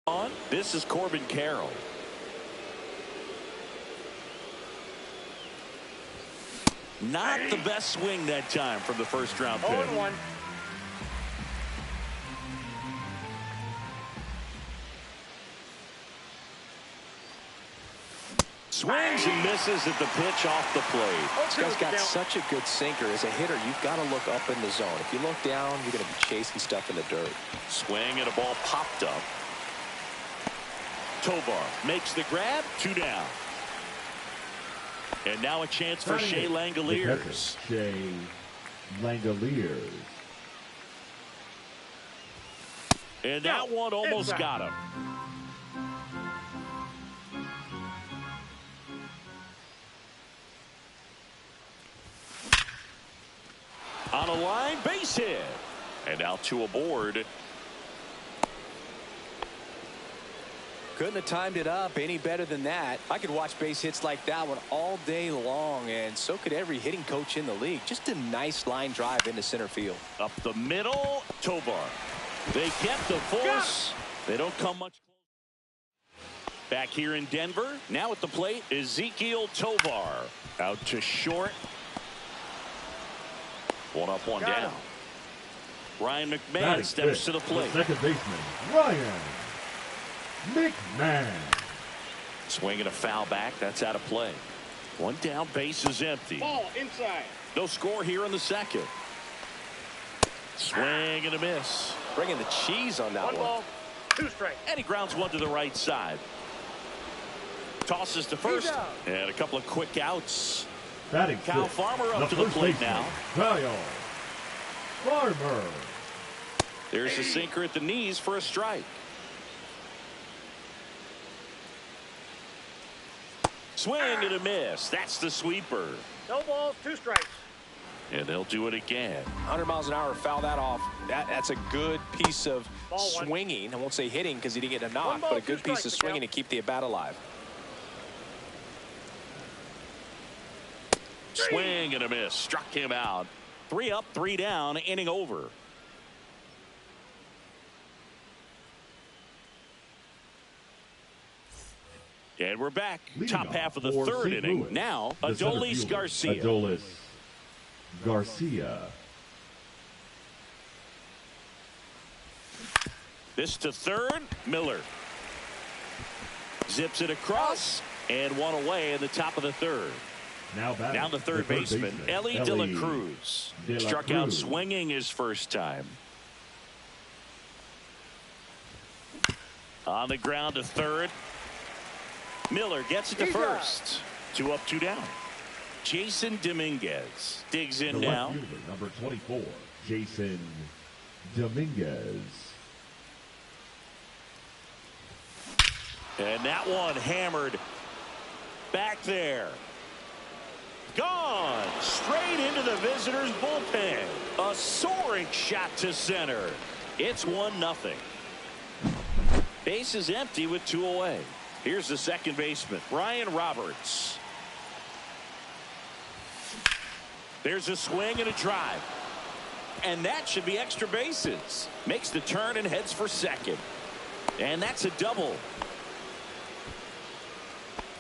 On, this is Corbin Carroll. Not the best swing that time from the first round pick. 0-1. Swings and misses at the pitch off the plate. This guy's got such a good sinker. As a hitter, you've got to look up in the zone. If you look down, you're going to be chasing stuff in the dirt. Swing and a ball popped up. Tovar makes the grab, 2 down. And now a chance for Shea Langeliers. Shea Langeliers. And that one almost got him. On a line, base hit. And now 2 aboard. Couldn't have timed it up any better than that. I could watch base hits like that one all day long, and so could every hitting coach in the league. Just a nice line drive into center field. Up the middle, Tovar. They get the force. They don't come much closer. Back here in Denver, now at the plate, Ezequiel Tovar. Out to short. 1 up, 1 down. Ryan McMahon steps to the plate. The second baseman, Ryan McMahon. Swinging a foul back. That's out of play. 1 down, base is empty. Ball inside. No score here in the second. Swing and a miss. Bringing the cheese on that 1 one. ball, 2 strikes. And he grounds 1 to the right side. Tosses to first. And a couple of quick outs. Batting Kyle six, Farmer up to the plate now. Kyle Farmer. There's a sinker at the knees for a strike. Swing and a miss. That's the sweeper. No balls, 2 strikes. And they'll do it again. 100 miles an hour, foul that off. That's a good piece of Ball 1. swinging. I won't say hitting because he didn't get a knock, 1 ball, but a good 2 piece of strikes, swinging to keep the at-bat alive. Swing and a miss. Struck him out. 3 up, 3 down, inning over. And we're back. Leading Top off half of the for 3rd St. inning. Louis, Now, the center Adolis fielder, Garcia. Adolis Garcia. This to third. Miller. Zips it across. And 1 away in the top of the 3rd. Now Down the third baseman, Elly De La Cruz. Struck out swinging his first time. On the ground to third. Miller gets it to first. 2 up, 2 down. Jason Dominguez digs in The now. left fielder, number 24, Jason Dominguez. And that one hammered back there. Gone straight into the visitors' bullpen. A soaring shot to center. It's 1-0. Base is empty with 2 away. Here's the second baseman, Ryan Roberts. There's a swing and a drive. And that should be extra bases. Makes the turn and heads for second. And that's a double.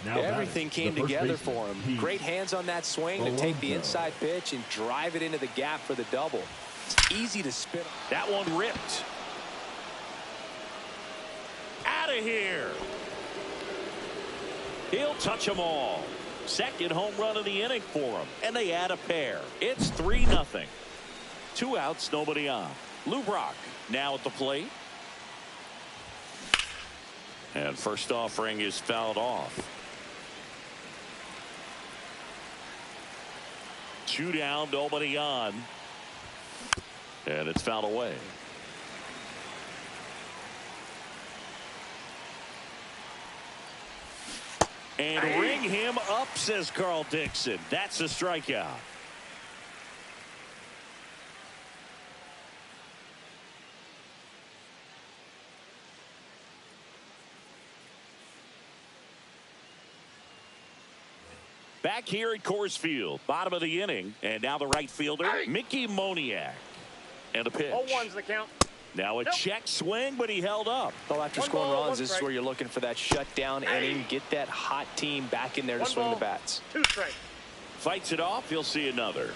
Now Everything came together for him. Pete Great hands on that swing to take the inside pitch and drive it into the gap for the double. It's easy to spin. That one ripped. Out of here. He'll touch them all. Second home run of the inning for him. And they add a pair. It's 3-0. 2 outs, nobody on. Lou Brock now at the plate. And first offering is fouled off. 2 down, nobody on. And it's fouled away. And ring him up, says Carl Dixon. That's a strikeout. Back here at Coors Field, bottom of the inning, and now the right fielder, Mickey Moniak. And a pitch. 0-1's the count. Now a check swing, but he held up. Well, after One scoring ball, runs, one this is strike. where you're looking for that shutdown inning. Get that hot team back in there to One swing ball, the bats. 2 strikes. Fights it off. You'll see another.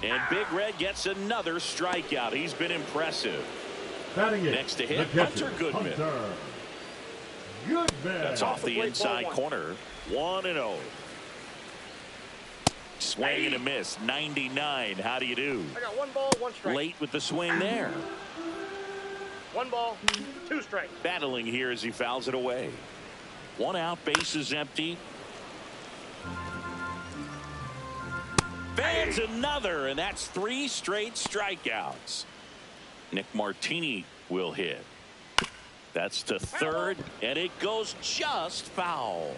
And Big Red gets another strikeout. He's been impressive. Batting it. Next to hit, the catcher, Hunter Goodman. Hunter Goodman. That's off the plate, inside ball 1. corner. 1-0. Swing and a miss. 99. How do you do? I got 1 ball, 1 strike. Late with the swing there. 1 ball, 2 strikes. Battling here as he fouls it away. 1 out, bases empty. Fans another, and that's 3 straight strikeouts. Nick Martini will hit. That's to third, and it goes just foul.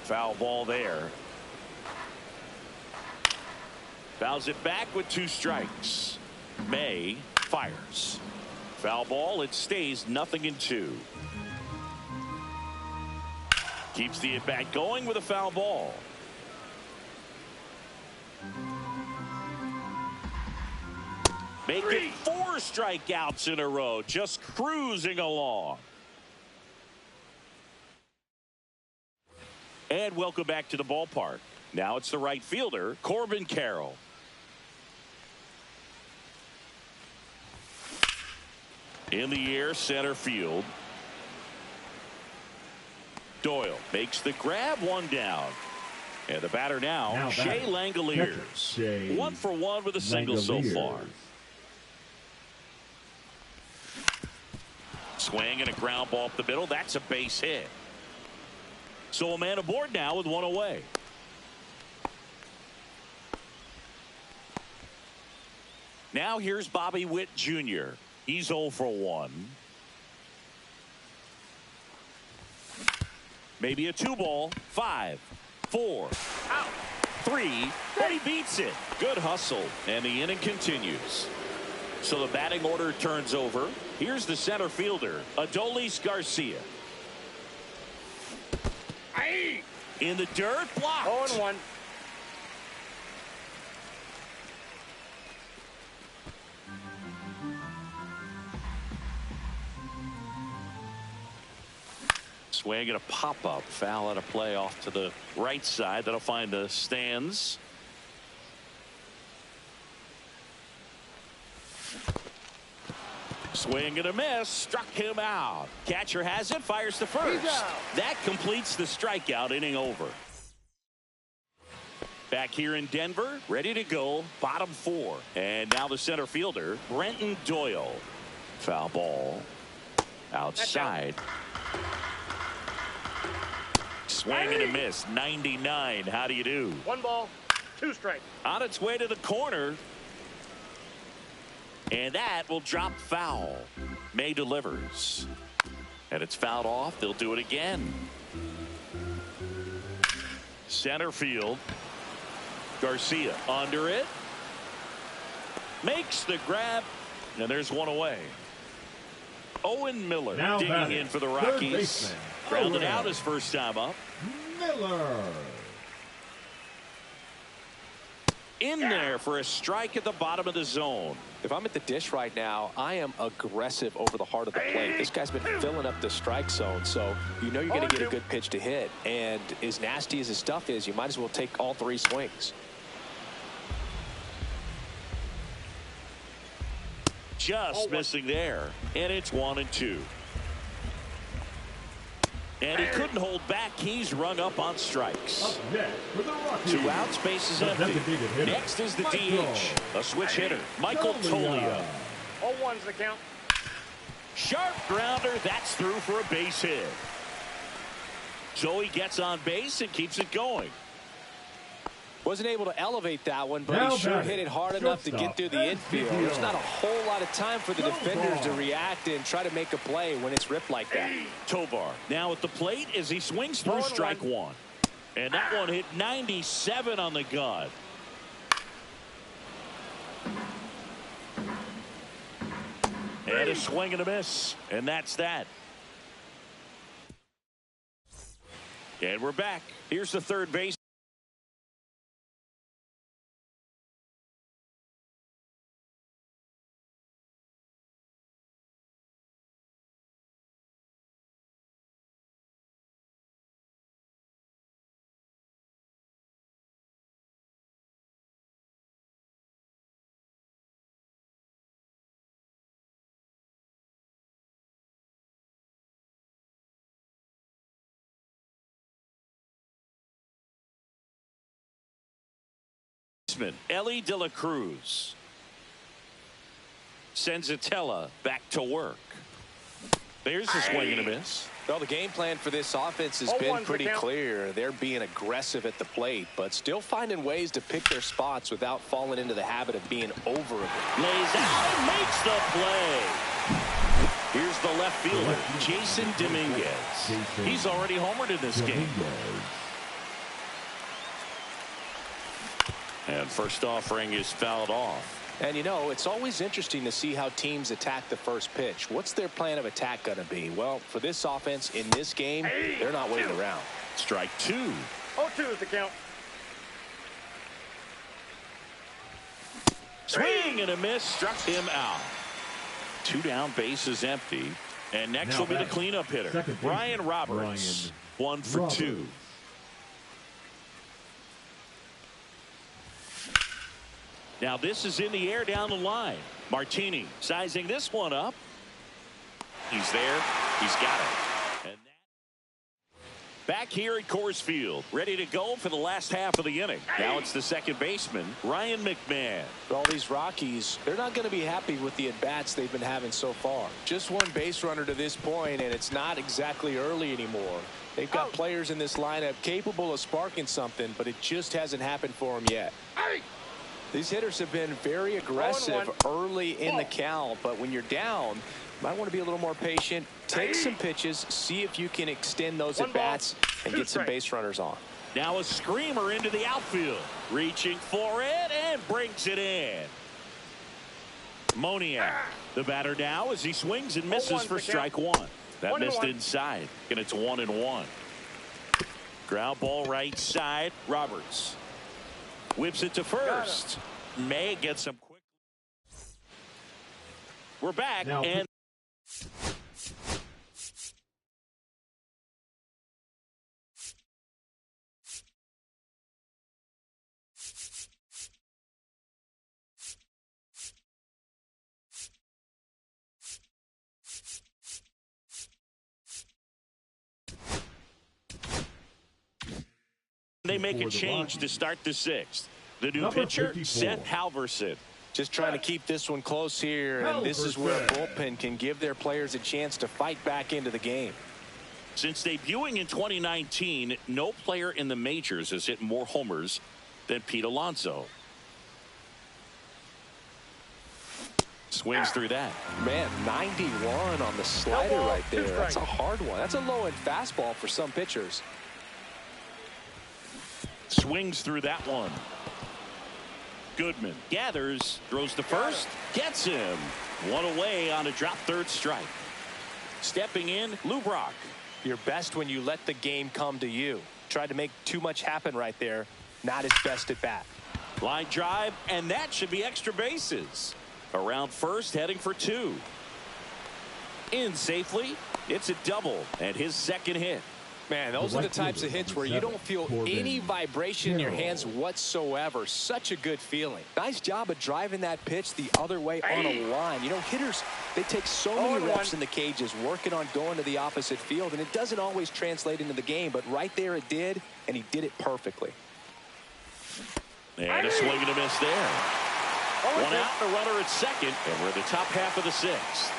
Foul ball there. Fouls it back with 2 strikes. May fires. Foul ball, it stays 0-2. Keeps the at-bat going with a foul ball. Make it 4 strikeouts in a row, just cruising along. And welcome back to the ballpark. Now it's the right fielder, Corbin Carroll. In the air, center field. Doyle makes the grab, 1 down. And the batter now Shea Langoliers. Shea 1 for 1 with a single so far. Swing and a ground ball up the middle. That's a base hit. So a man aboard now with 1 away. Now here's Bobby Witt Jr. He's 0 for 1. Maybe a 2 ball. 5, 4, out, 3, but he beats it. Good hustle, and the inning continues. So the batting order turns over. Here's the center fielder, Adolis Garcia. In the dirt, blocked. 0-1. Swing and a pop-up. Foul out of play off to the right side. That'll find the stands. Swing and a miss. Struck him out. Catcher has it. Fires to first. That completes the strikeout. Inning over. Back here in Denver. Ready to go. Bottom 4. And now the center fielder, Brenton Doyle. Foul ball. Outside. Swing and a miss. 99. How do you do? 1 ball, 2 strikes. On its way to the corner. And that will drop foul. May delivers. And it's fouled off. They'll do it again. Center field. Garcia under it. Makes the grab. And there's 1 away. Owen Miller Now digging batting, in for the third Rockies. baseman, Grounded Owen out his first time up. Miller. In there for a strike at the bottom of the zone. If I'm at the dish right now, I am aggressive over the heart of the plate. This guy's been filling up the strike zone, so you know you're going to get a good pitch to hit. And as nasty as his stuff is, you might as well take all 3 swings. Just missing there. And it's 1-2. And he couldn't hold back. He's rung up on strikes. Up next for the Rockies. 2 outs, bases The empty. designated hitter, Next is the Michael DH. A switch hitter, Michael Toglia. 0-1's the count. Sharp grounder. That's through for a base hit. So he gets on base and keeps it going. Wasn't able to elevate that one, but Now he sure batting, hit it hard enough to get through the infield. There's not a whole lot of time for the defenders to react and try to make a play when it's ripped like that. Tovar now at the plate as he swings through 0-1. strike 1. And that one hit 97 on the gun. And a swing and a miss. And that's that. And we're back. Here's the third base. Ellie De La Cruz. Senzatella back to work. There's a swing and a miss. Well, the game plan for this offense has been pretty clear. They're being aggressive at the plate, but still finding ways to pick their spots without falling into the habit of being over a bit. Lays out and makes the play. Here's the left fielder, Jason Dominguez. He's already homered in this game. And first offering is fouled off. And, you know, it's always interesting to see how teams attack the first pitch. What's their plan of attack going to be? Well, for this offense in this game, they're not waiting around. Strike two. 0-2 is the count. Swing and a miss. Struck him out. 2 down, bases empty. And next will be the cleanup hitter, Ryan Roberts. 1 for 2. Now this is in the air down the line. Martini sizing this one up. He's there. He's got it. And back here at Coors Field, ready to go for the last half of the inning. Now it's the second baseman, Ryan McMahon. All these Rockies, they're not going to be happy with the at-bats they've been having so far. Just one base runner to this point, and it's not exactly early anymore. They've got players in this lineup capable of sparking something, but it just hasn't happened for them yet. These hitters have been very aggressive early in the count, but when you're down, you might want to be a little more patient. Take some pitches, see if you can extend those at-bats and get some base runners on. Now a screamer into the outfield. Reaching for it and brings it in. Moniak, the batter now as he swings and misses for strike one. That missed inside, and it's 1-1. Ground ball right side. Roberts whips it to first. May get some quick. We're back now, and they make a change to start the 6th. The new pitcher, Seth Halverson. Just trying to keep this one close here, and this is where a bullpen can give their players a chance to fight back into the game. Since debuting in 2019, no player in the majors has hit more homers than Pete Alonso. Swings through that. Man, 91 on the slider right there. That's a hard one. That's a low-end fastball for some pitchers. Swings through that one. Goodman gathers, throws to first, gets him. One away on a drop third strike. Stepping in, Lou Brock. You're best when you let the game come to you. Tried to make too much happen right there. Not his best at bat. Line drive, and that should be extra bases. Around first, heading for 2. In safely, it's a double, and his second hit. Man, those are the types of hits where you don't feel any vibration in your hands whatsoever. Such a good feeling. Nice job of driving that pitch the other way on a line. You know, hitters, they take so many reps in the cages working on going to the opposite field, and it doesn't always translate into the game, but right there it did, and he did it perfectly. And a swing and a miss there. One out, a runner at second, and we're in the top half of the 6th.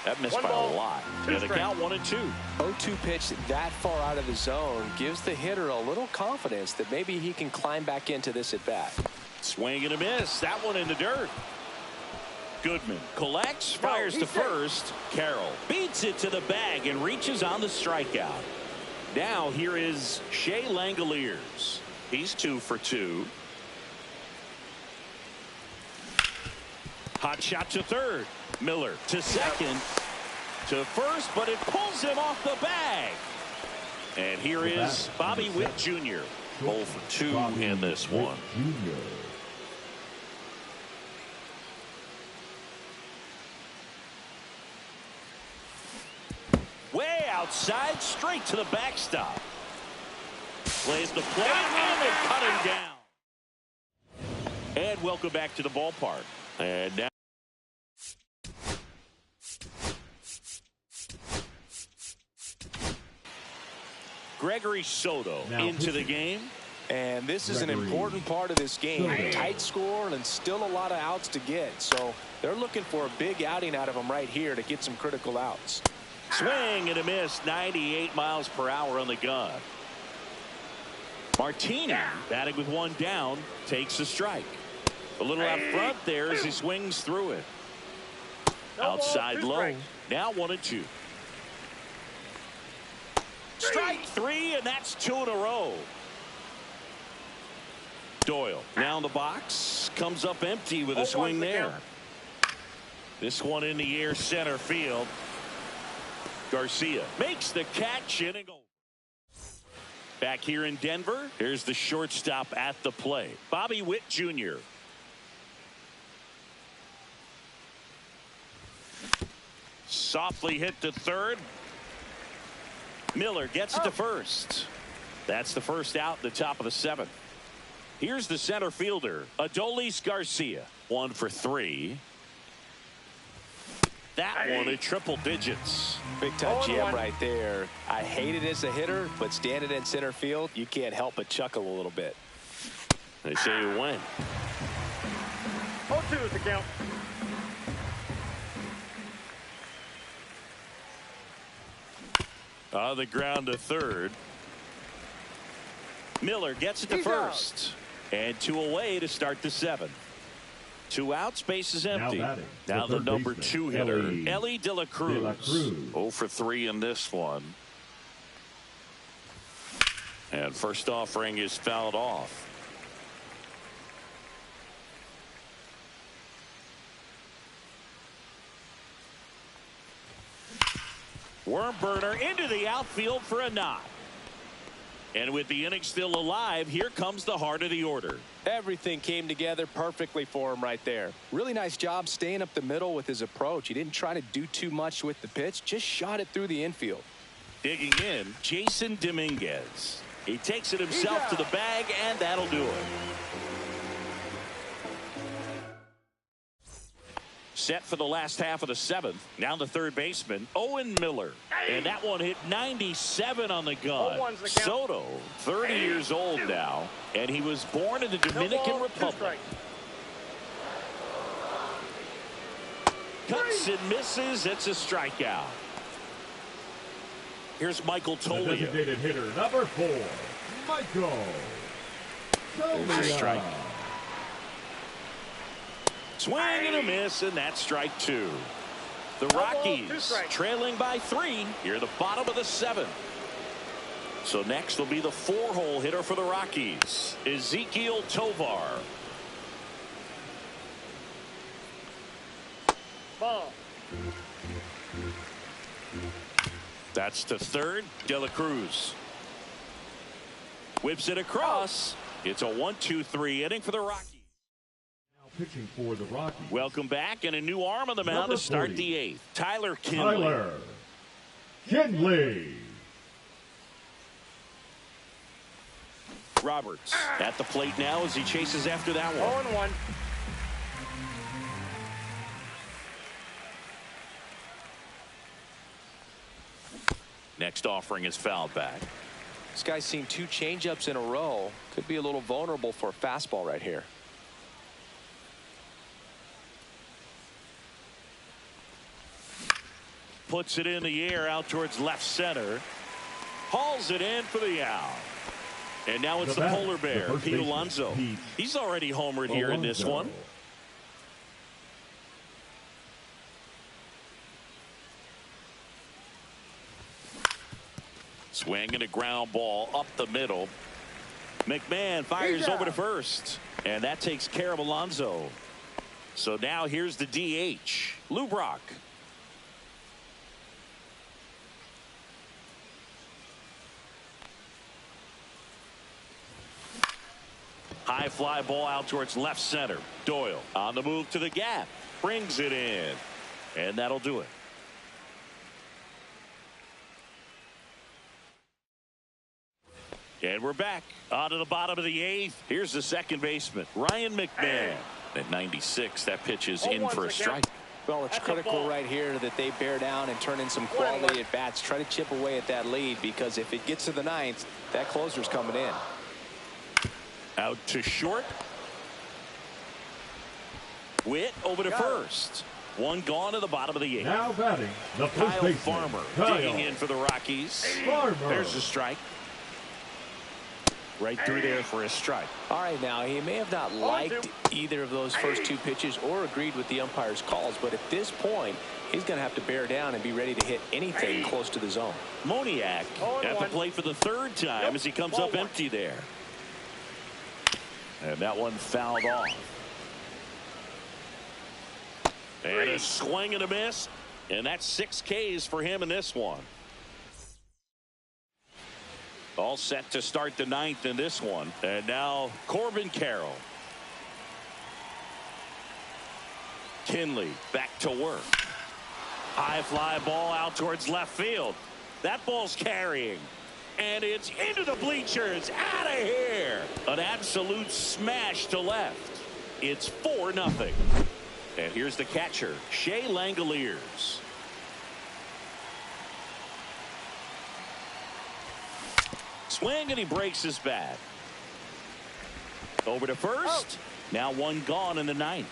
That missed by a lot. And the count 1-2. 0-2 pitch that far out of the zone gives the hitter a little confidence that maybe he can climb back into this at bat. Swing and a miss. That one in the dirt. Goodman collects, fires to first. Carroll beats it to the bag and reaches on the strikeout. Now here is Shea Langoliers. He's 2 for 2. Hot shot to third. Miller to second. To first, but it pulls him off the bag. And here is Bobby Witt Jr. 0 for 2 in this one. Way outside, straight to the backstop. Plays the plate, and they cut him down. And welcome back to the ballpark. And now Gregory Soto into the game. And this is an important part of this game. Tight score and still a lot of outs to get. So they're looking for a big outing out of him right here to get some critical outs. Swing and a miss. 98 miles per hour on the gun. Martini batting with one down takes a strike. A little out front there as he swings through it. Outside low. Now 1-2. Strike three, and that's 2 in a row. Doyle now in the box, comes up empty with a swing there. This one in the air, center field. Garcia makes the catch, inning over. Back here in Denver, here's the shortstop at the plate, Bobby Witt Jr. Softly hit to third. Miller gets it to first. That's the first out in the top of the 7th. Here's the center fielder, Adolis Garcia. 1 for 3. That one at triple digits. Big time jam right there. I hate it as a hitter, but standing in center field, you can't help but chuckle a little bit. They say you win. 0-2 is the count. On the ground to third. Miller gets it to first. And 2 away to start the 7th. 2 outs, base is empty. Now the number 2 hitter, Elly De La Cruz. 0 for 3 in this one. And first offering is fouled off. Worm burner into the outfield for a knock. And with the inning still alive, here comes the heart of the order. Everything came together perfectly for him right there. Really nice job staying up the middle with his approach. He didn't try to do too much with the pitch, just shot it through the infield. Digging in, Jason Dominguez. He takes it himself to the bag, and that'll do it. Set for the last half of the 7th. Now the third baseman, Owen Miller. And that one hit 97 on the gun. Soto, 30 years old now, and he was born in the Dominican Republic. Cuts and misses. It's a strikeout. Here's Michael Toglia. The designated hitter, number 4, Michael Toglia. There's a strike. Swing and a miss, and that's strike 2. The Rockies trailing by 3 here at the bottom of the 7th. So next will be the 4-hole hitter for the Rockies, Ezequiel Tovar. Ball. That's to third. De La Cruz whips it across. It's a 1-2-3 inning for the Rockies. Pitching for the Rockies. Welcome back, and a new arm on the mound to start the 8th. Tyler Kinley. Tyler Kinley. Roberts at the plate now as he chases after that one. 0-1. Next offering is fouled back. This guy's seen 2 changeups in a row. Could be a little vulnerable for a fastball right here. Puts it in the air out towards left center. Hauls it in for the out. And now it's the polar bear, Pete Alonso. He's already homered here in this one. Swing and a ground ball up the middle. McMahon fires over to first. And that takes care of Alonso. So now here's the DH, Lou Brock. High fly ball out towards left center. Doyle on the move to the gap. Brings it in. And that'll do it. And we're back on to the bottom of the 8th. Here's the second baseman, Ryan McMahon. At 96, that pitch is in for a strike. Well, it's That's a critical ball. right here that they bear down and turn in some quality at bats. Try to chip away at that lead, because if it gets to the ninth, that closer's coming in. Out to short. Witt over to first. One gone to the bottom of the eighth. Now batting, the first Kyle baseman, Farmer Kyle digging in for the Rockies. Farmer. There's a strike. Right through there for a strike. All right, now, he may have not liked either of those first two pitches or agreed with the umpire's calls, but at this point, he's going to have to bear down and be ready to hit anything close to the zone. Moniak at the plate for the third time as he comes up empty there. And that one fouled off. And a swing and a miss. And that's 6 Ks for him in this one. All set to start the ninth in this one. And now Corbin Carroll. Kinley back to work. High fly ball out towards left field. That ball's carrying. And it's into the bleachers. Out of here. An absolute smash to left. It's 4-0. And here's the catcher, Shea Langoliers. Swing, and he breaks his bat. Over to first. Now one gone in the ninth.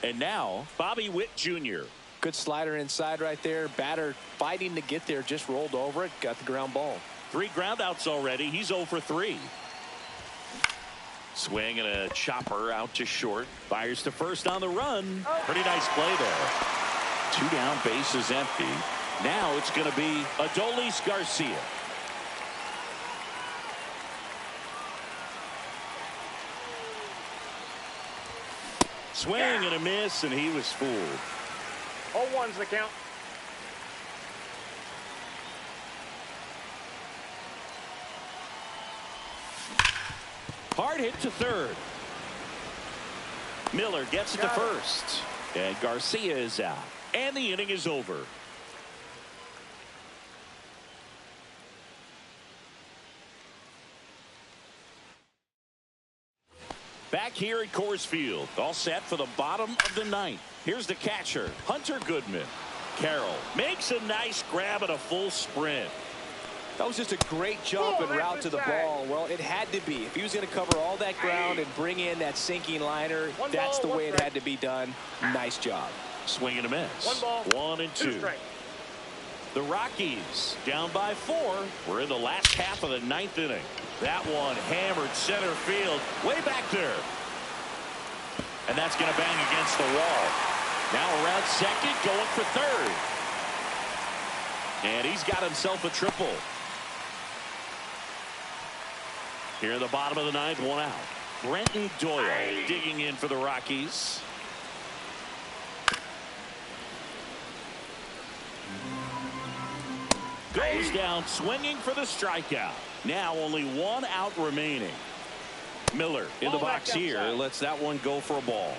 And now Bobby Witt Jr. Good slider inside right there. Batter fighting to get there, just rolled over it, got the ground ball. 3 groundouts already. He's 0 for 3. Swing and a chopper out to short. Fires to first on the run. Pretty nice play there. 2 down, bases empty. Now it's going to be Adolis Garcia. Swing and a miss, and he was fooled. 0-1's the count. Hard hit to third. Miller gets it to first. And Garcia is out. And the inning is over. Back here at Coors Field, all set for the bottom of the ninth. Here's the catcher, Hunter Goodman. Carroll makes a nice grab at a full sprint. That was just a great jump and route to the ball. Well, it had to be. If he was going to cover all that ground and bring in that sinking liner, that's the way it had to be done. Nice job. Swing and a miss. 1 ball, 1 and 2. 2 strikes. The Rockies down by 4. We're in the last half of the ninth inning. That one hammered center field way back there. And that's going to bang against the wall. Now around second, going for third. And he's got himself a triple. Here in the bottom of the ninth, 1 out. Brenton Doyle digging in for the Rockies. Goes down swinging for the strikeout. Now only 1 out remaining. Miller in the box here. Lets that one go for a ball.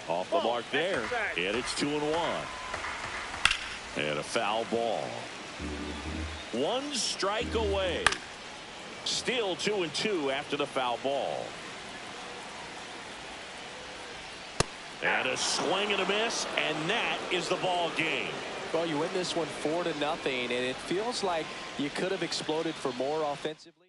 Off the mark there. And it's 2-1. And a foul ball. 1 strike away. Still 2-2 after the foul ball. And a swing and a miss, and that is the ball game. Well, you win this one 4-0, and it feels like you could have exploded for more offensively.